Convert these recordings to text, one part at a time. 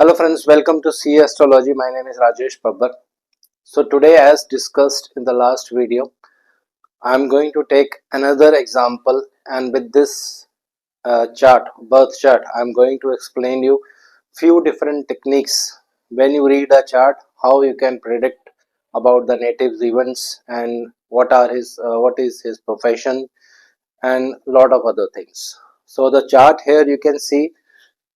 Hello friends, welcome to C Astrology. My name is Rajesh Babbar. So today, as discussed in the last video, I am going to take another example, and with this birth chart, I am going to explain you few different techniques when you read a chart, how you can predict about the native's events and what is his profession and lot of other things. So the chart here you can see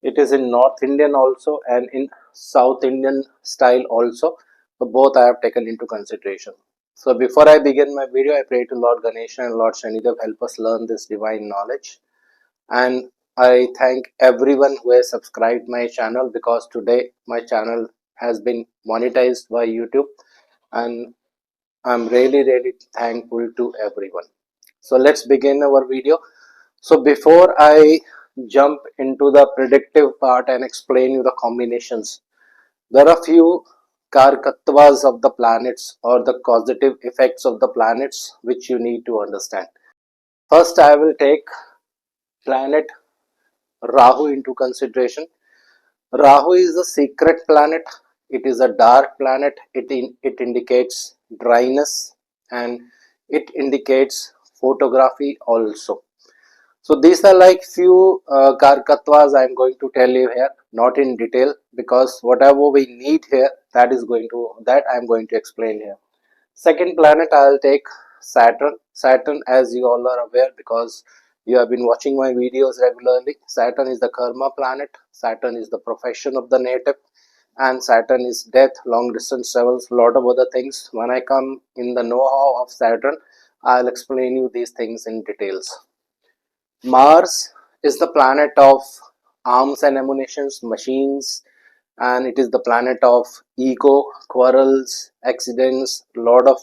it is in North Indian also and in South Indian style also. So both I have taken into consideration. So before I begin my video, I pray to Lord Ganesha and Lord Shanidev help us learn this divine knowledge. And I thank everyone who has subscribed my channel, because today my channel has been monetized by YouTube, and I'm really thankful to everyone. So let's begin our video. So before I jump into the predictive part and explain you the combinations, there are few karkatvas of the planets or the causative effects of the planets which you need to understand. First, I will take planet Rahu into consideration. Rahu is a secret planet. It is a dark planet. It indicates dryness, and it indicates photography also. So these are like few karkatvas I am going to tell you here, not in detail, because whatever we need here, that I am going to explain here. Second planet I will take Saturn. Saturn, as you all are aware, because you have been watching my videos regularly, Saturn is the karma planet. Saturn is the profession of the native, and Saturn is death, long distance travels, lot of other things. When I come in the know-how of Saturn, I'll explain you these things in details. Mars is the planet of arms and ammunitions, machines, and it is the planet of ego, quarrels, accidents, lot of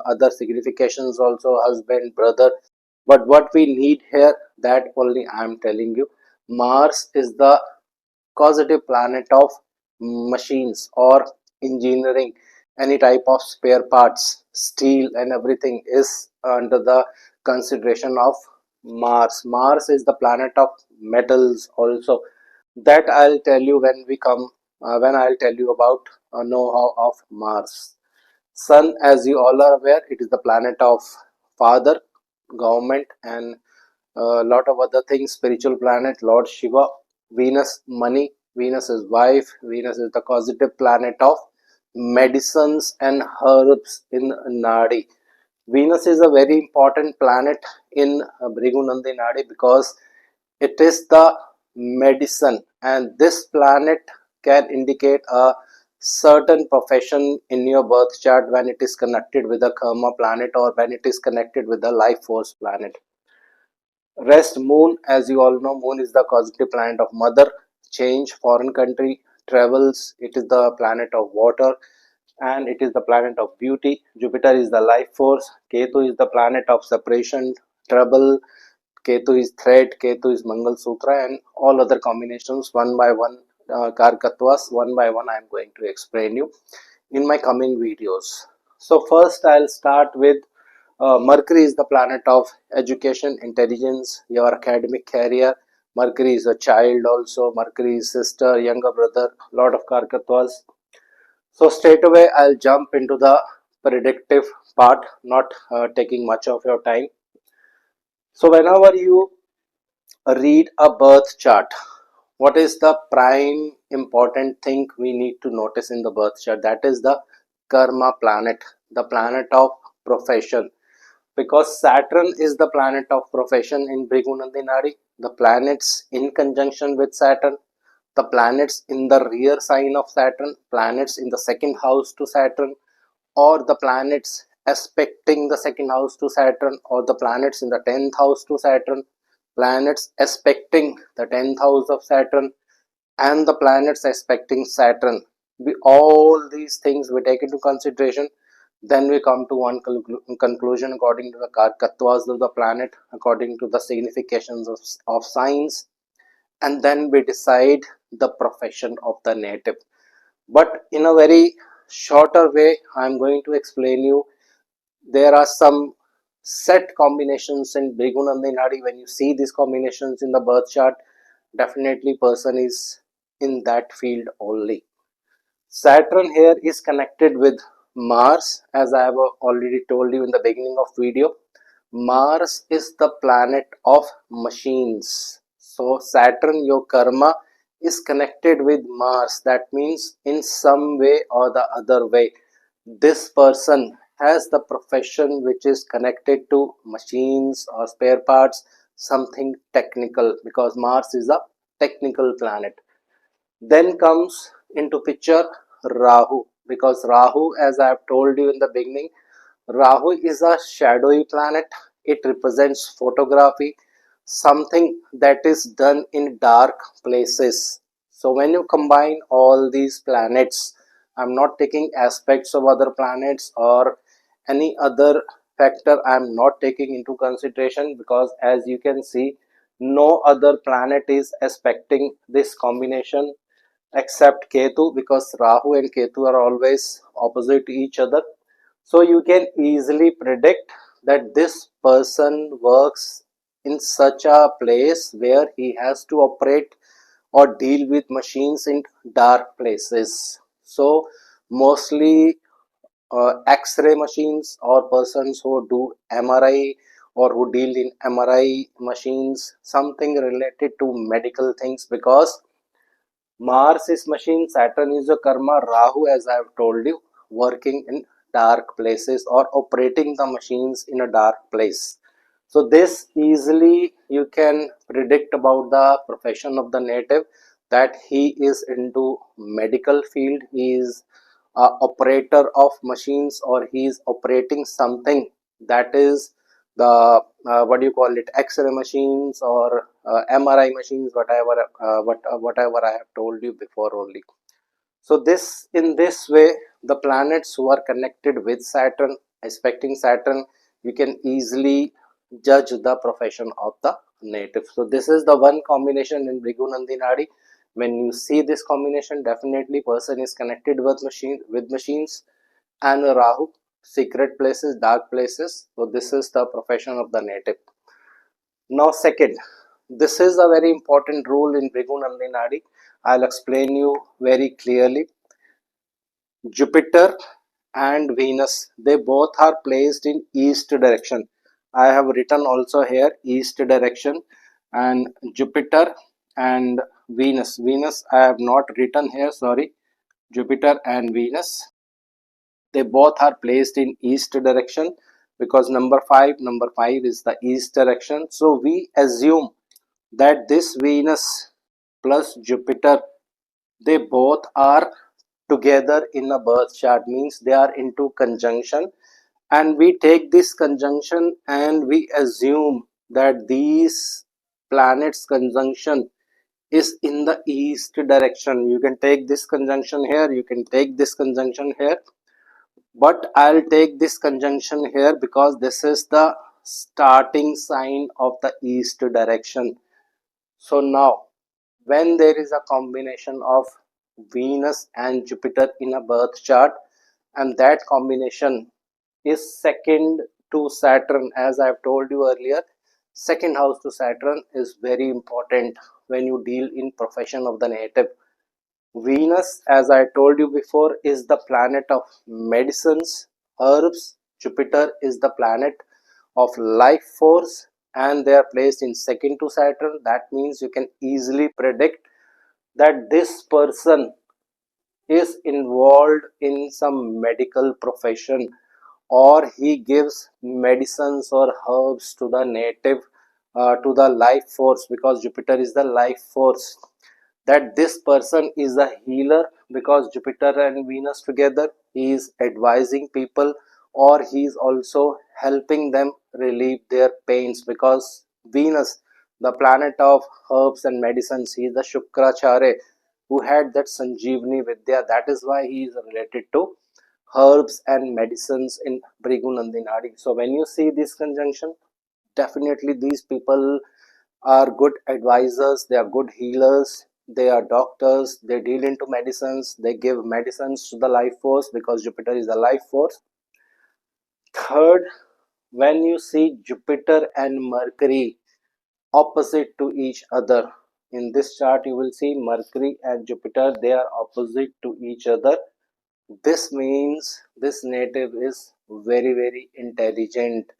other significations also, husband, brother. But what we need here, that only I am telling you. Mars is the causative planet of machines or engineering. Any type of spare parts, steel and everything is under the consideration of Mars. Mars is the planet of metals also. That I'll tell you when we come, when I'll tell you about know-how of Mars. Sun, as you all are aware, it is the planet of father, government, and a lot of other things. Spiritual planet, Lord Shiva. Venus, money. Venus is wife. Venus is the causative planet of medicines and herbs in Naadi. Venus is a very important planet in Bhrigunandi Nadi, because it is the medicine, and this planet can indicate a certain profession in your birth chart when it is connected with a karma planet or when it is connected with the life force planet. Rest, Moon, as you all know, Moon is the causative planet of mother, change, foreign country, travels. It is the planet of water, and it is the planet of beauty. Jupiter is the life force. Ketu is the planet of separation, trouble. Ketu is thread. Ketu is Mangal Sutra, and all other combinations one by one. Karkatwas one by one I am going to explain you in my coming videos. So first I'll start with Mercury is the planet of education, intelligence, your academic career. Mercury is a child also. Mercury is sister, younger brother, lot of karkatwas. So straight away I'll jump into the predictive part, not taking much of your time. So whenever you read a birth chart, what is the prime important thing we need to notice in the birth chart? That is the karma planet, the planet of profession, because Saturn is the planet of profession in Bhrigunandi Nadi. The planets in conjunction with Saturn, the planets in the rear sign of Saturn, planets in the second house to Saturn, or the planets aspecting the second house to Saturn, or the planets in the 10th house to Saturn, planets aspecting the 10th house of Saturn, and the planets aspecting Saturn. All these things we take into consideration. Then we come to one conclusion according to the karkatwas of the planet, according to the significations of signs, and then we decide the profession of the native. But in a very shorter way, I am going to explain you. There are some set combinations in Bhrigunandi Nadi. When you see these combinations in the birth chart, definitely person is in that field only. Saturn here is connected with Mars, as I have already told you in the beginning of video. Mars is the planet of machines. So Saturn, your karma, is connected with Mars. That means in some way or the other way, this person has the profession which is connected to machines or spare parts, something technical, because Mars is a technical planet. Then comes into picture Rahu, because Rahu, as I have told you in the beginning, Rahu is a shadowy planet. It represents photography, something that is done in dark places. So when you combine all these planets, I'm not taking aspects of other planets or any other factor I'm not taking into consideration, because as you can see, no other planet is aspecting this combination except Ketu, because Rahu and Ketu are always opposite to each other. So you can easily predict that this person works in such a place where he has to operate or deal with machines in dark places. So mostly X-ray machines or persons who do MRI or who deal in MRI machines, something related to medical things, because Mars is machine, Saturn is a karma, Rahu, as I have told you, working in dark places or operating the machines in a dark place. So this easily you can predict about the profession of the native, that he is into medical field, he is a operator of machines, or he is operating something that is the what do you call it, X-ray machines or MRI machines, whatever I have told you before only. So this, in this way, the planets who are connected with Saturn, aspecting Saturn, you can easily judge the profession of the native. So this is the one combination in Bhrigu Nandi Nadi. When you see this combination, definitely person is connected with machines and Rahu, secret places, dark places. So this is the profession of the native. Now second, this is a very important rule in Bhrigu Nandi Nadi. I'll explain you very clearly. Jupiter and Venus, they both are placed in east direction. I have written also here east direction, and Jupiter and Venus I have not written here, sorry. Jupiter and Venus, they both are placed in east direction, because number 5 is the east direction. So we assume that this Venus plus Jupiter, they both are together in a birth chart, means they are into conjunction, and we take this conjunction and we assume that these planets conjunction is in the east direction. You can take this conjunction here, you can take this conjunction here, but I'll take this conjunction here because this is the starting sign of the east direction. So now when there is a combination of Venus and Jupiter in a birth chart, and that combination is second to Saturn, as I have told you earlier, second house to Saturn is very important when you deal in profession of the native. Venus, as I told you before, is the planet of medicines, herbs. Jupiter is the planet of life force, and they are placed in second to Saturn. That means you can easily predict that this person is involved in some medical profession, or he gives medicines or herbs to the native, to the life force, because Jupiter is the life force. That this person is a healer, because Jupiter and Venus together, he is advising people, or he is also helping them relieve their pains, because Venus, the planet of herbs and medicines, he is the Shukracharya who had that Sanjeevani Vidya. That is why he is related to herbs and medicines in Bhrigu Nandi Nadi. So when you see this conjunction, definitely these people are good advisors, they are good healers, they are doctors, they deal into medicines, they give medicines to the life force, because Jupiter is the life force. Third, when you see Jupiter and Mercury opposite to each other, In this chart you will see Mercury and Jupiter, they are opposite to each other. This means this native is very intelligent,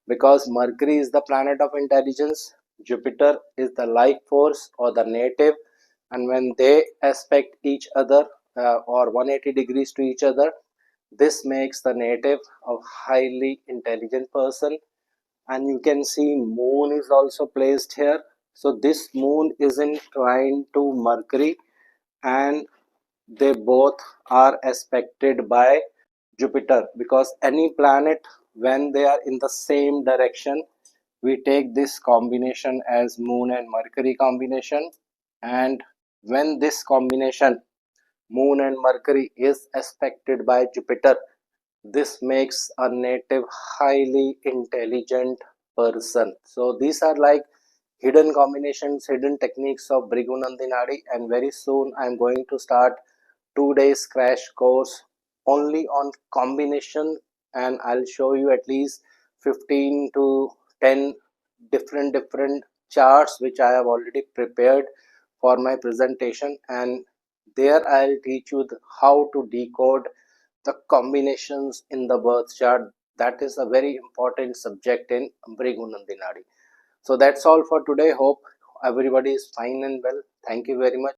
because Mercury is the planet of intelligence, Jupiter is the life force or the native, and when they aspect each other or 180 degrees to each other, this makes the native a highly intelligent person. And you can see moon is also placed here. So this moon is in trine to Mercury, and they both are aspected by Jupiter, because any planet, when they are in the same direction, we take this combination as moon and Mercury combination. And when this combination moon and Mercury is aspected by Jupiter, this makes a native highly intelligent person. So these are like hidden combinations, hidden techniques of Bhrigu Nadi, and very soon I am going to start 2 days crash course only on combination, and I'll show you at least 15 to 10 different charts which I have already prepared for my presentation, and there I'll teach you how to decode the combinations in the birth chart. That is a very important subject in Bhrigu Nadi. So that's all for today. Hope everybody is fine and well. Thank you very much.